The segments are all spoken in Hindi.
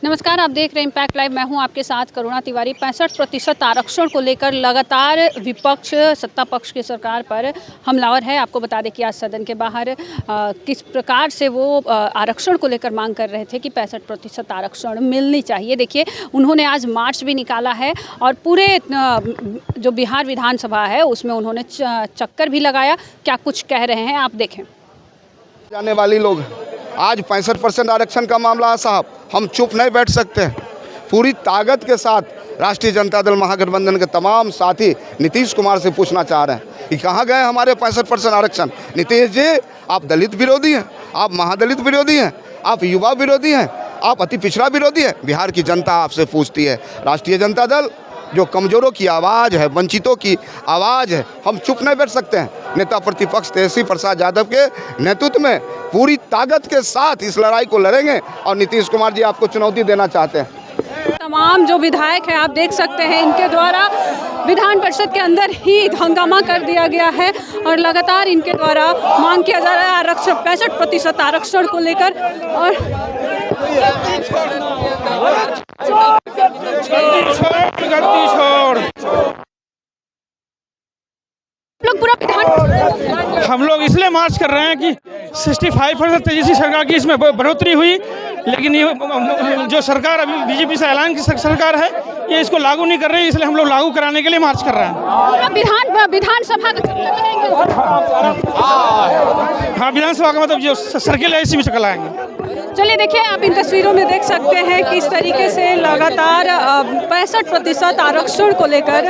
नमस्कार, आप देख रहे हैं इम्पैक्ट लाइव। मैं हूं आपके साथ करुणा तिवारी। 65% आरक्षण को लेकर लगातार विपक्ष सत्ता पक्ष की सरकार पर हमलावर है। आपको बता दें कि आज सदन के बाहर किस प्रकार से वो आरक्षण को लेकर मांग कर रहे थे कि 65% आरक्षण मिलनी चाहिए। देखिए, उन्होंने आज मार्च भी निकाला है और पूरे जो बिहार विधानसभा है उसमें उन्होंने चक्कर भी लगाया। क्या कुछ कह रहे हैं आप देखें। जाने वाली लोग आज 65% आरक्षण का मामला है साहब, हम चुप नहीं बैठ सकते। पूरी ताकत के साथ राष्ट्रीय जनता दल महागठबंधन के तमाम साथी नीतीश कुमार से पूछना चाह रहे हैं कि कहाँ गए हमारे 65% आरक्षण। नीतीश जी, आप दलित विरोधी हैं, आप महादलित विरोधी हैं, आप युवा विरोधी हैं, आप अति पिछड़ा विरोधी हैं। बिहार की जनता आपसे पूछती है। राष्ट्रीय जनता दल जो कमज़ोरों की आवाज़ है, वंचितों की आवाज़ है, हम चुप नहीं बैठ सकते हैं। नेता प्रतिपक्ष तेजस्वी प्रसाद यादव के नेतृत्व में पूरी ताकत के साथ इस लड़ाई को लड़ेंगे और नीतीश कुमार जी आपको चुनौती देना चाहते हैं। तमाम जो विधायक हैं आप देख सकते हैं, इनके द्वारा विधान परिषद के अंदर ही हंगामा कर दिया गया है और लगातार इनके द्वारा मांग किया जा रहा है आरक्षण 65% आरक्षण को लेकर। और हम लोग इसलिए मार्च कर रहे हैं कि 65% तेजस्वी सरकार की इसमें बढ़ोतरी हुई, लेकिन ये जो सरकार अभी बीजेपी से ऐलान की सरकार है ये इसको लागू नहीं कर रही, इसलिए हम लोग लागू कराने के लिए मार्च कर रहे हैं। विधानसभा हाँ, विधानसभा का मतलब जो सर्किल है इसी में चल आएंगे। चलिए देखिए, आप इन तस्वीरों में देख सकते हैं कि इस तरीके से लगातार 65% आरक्षण को लेकर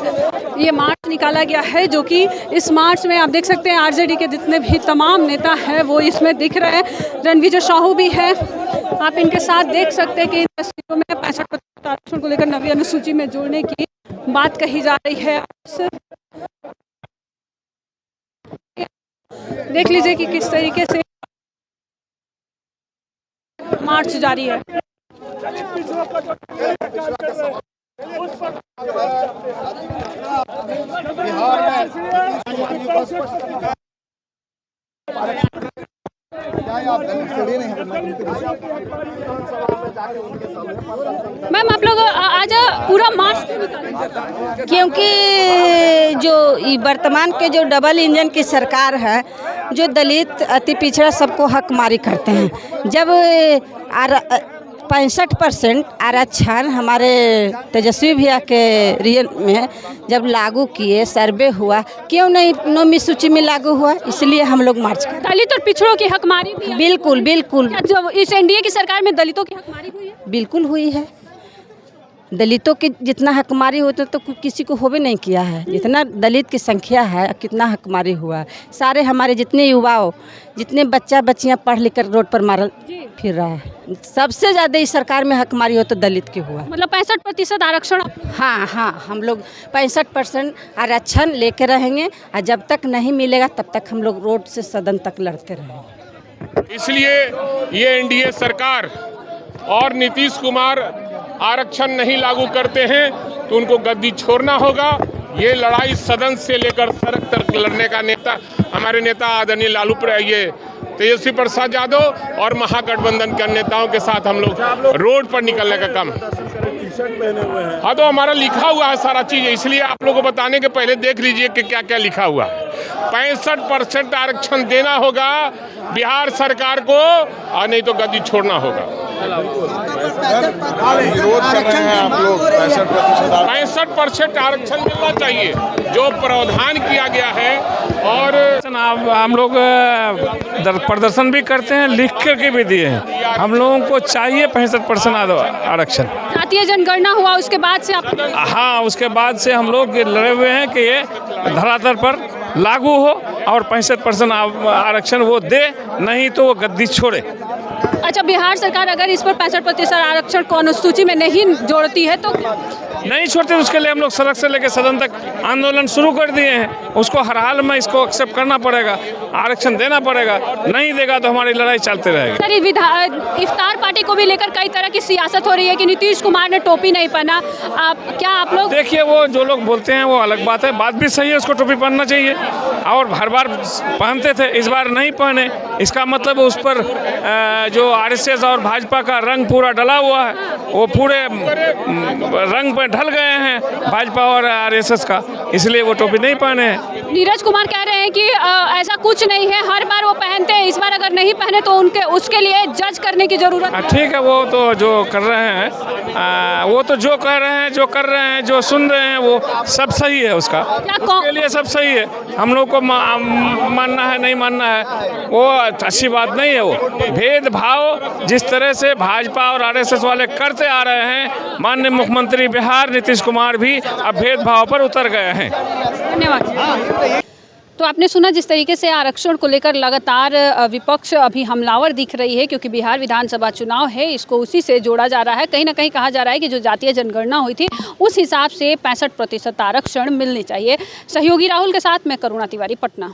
ये मार्च निकाला गया है, जो कि इस मार्च में आप देख सकते हैं आरजेडी के जितने भी तमाम नेता हैं वो इसमें दिख रहे हैं। रणविजय साहू भी है, आप इनके साथ देख सकते हैं कि इन तस्वीरों में 65% आरक्षण को लेकर नवी अनुसूची में जोड़ने की बात कही जा रही है। देख लीजिए कि किस तरीके से मार्च जारी है। मैम, आप लोग आज पूरा मार्च क्योंकि जो वर्तमान के जो डबल इंजन की सरकार है, जो दलित अति पिछड़ा सबको हकमारी करते हैं। जब 65% आरक्षण हमारे तेजस्वी भैया के रियल में जब लागू किए, सर्वे हुआ, क्यों नहीं नौवीं सूची में लागू हुआ, इसलिए हम लोग मार्च कर। दलित और पिछड़ों की हकमारी भी है। बिल्कुल बिल्कुल। जो इस एनडीए की सरकार में दलितों की हकमारी हुई है? बिल्कुल हुई है। दलितों की जितना हकमारी होता तो किसी को होवे नहीं किया है। जितना दलित की संख्या है, कितना हकमारी हुआ। सारे हमारे जितने युवाओं, जितने बच्चियां पढ़ लिख कर रोड पर मारल फिर रहा है, सबसे ज़्यादा इस सरकार में हकमारी हो तो दलित की हुआ। मतलब 65% आरक्षण। हाँ, हम लोग 65% आरक्षण लेके रहेंगे और जब तक नहीं मिलेगा तब तक हम लोग रोड से सदन तक लड़ते रहेंगे। इसलिए ये एनडीए सरकार और नीतीश कुमार आरक्षण नहीं लागू करते हैं तो उनको गद्दी छोड़ना होगा। ये लड़ाई सदन से लेकर सड़क तक लड़ने का नेता हमारे नेता आदरणीय लालू ये तेजस्वी प्रसाद यादव और महागठबंधन के नेताओं के साथ हम लोग रोड पर निकलने का काम। हाँ, तो हमारा लिखा हुआ है सारा चीज़, इसलिए आप लोगों को बताने के पहले देख लीजिए कि क्या क्या लिखा हुआ है। 65% आरक्षण देना होगा बिहार सरकार को और नहीं तो गद्दी छोड़ना होगा। विरोध कर रहे हैं आप लोग 65% आरक्षण मिलना चाहिए जो प्रावधान किया गया है। और हम लोग प्रदर्शन भी करते हैं, लिख करके भी दिए हैं। हम लोगों को चाहिए 65% आरक्षण। जातीय जनगणना हुआ उसके बाद से आप? हाँ, उसके बाद से हम लोग लड़े हुए हैं कि ये धरातल पर लागू हो और 65% आरक्षण वो दे, नहीं तो वो गद्दी छोड़े। अच्छा, बिहार सरकार अगर इस पर 65% आरक्षण को अनुसूची में नहीं जोड़ती है तो नहीं छोड़ते उसके लिए हम लोग सड़क से लेकर सदन तक आंदोलन शुरू कर दिए हैं। उसको हर हाल में इसको एक्सेप्ट करना पड़ेगा, आरक्षण देना पड़ेगा, नहीं देगा तो हमारी लड़ाई चलते रहेगी। सर, इफ्तार पार्टी को भी लेकर कई तरह की सियासत हो रही है कि नीतीश कुमार ने टोपी नहीं पहना। आप लोग देखिए, वो जो लोग बोलते हैं वो अलग बात है, बात भी सही है, उसको टोपी पहनना चाहिए और हर बार पहनते थे, इस बार नहीं पहने, इसका मतलब उस पर जो आरएसएस और भाजपा का रंग पूरा डला हुआ है, वो पूरे रंग पर ढल गए हैं भाजपा और आरएसएस का, इसलिए वो टोपी नहीं पहने हैं। नीरज कुमार कह रहे हैं कि ऐसा कुछ नहीं है, हर बार वो पहनते हैं, इस बार अगर नहीं पहने तो उसके लिए जज करने की जरूरत है। ठीक है, वो तो जो कर रहे हैं वो तो जो कह रहे हैं, जो कर रहे हैं, जो सुन रहे हैं, वो सब सही है, उसके लिए सब सही है। हम लोग को मानना है नहीं मानना है वो अच्छी बात नहीं है। वो भेदभाव जिस तरह से भाजपा और आरएसएस वाले करते आ रहे हैं, माननीय मुख्यमंत्री बिहार नीतीश कुमार भी अब भेदभाव पर उतर गए हैं। धन्यवाद। तो आपने सुना जिस तरीके से आरक्षण को लेकर लगातार विपक्ष अभी हमलावर दिख रही है, क्योंकि बिहार विधानसभा चुनाव है, इसको उसी से जोड़ा जा रहा है। कहीं ना कहीं कहा जा रहा है कि जो जातीय जनगणना हुई थी उस हिसाब से 65% आरक्षण मिलनी चाहिए। सहयोगी राहुल के साथ मैं करुणा तिवारी, पटना।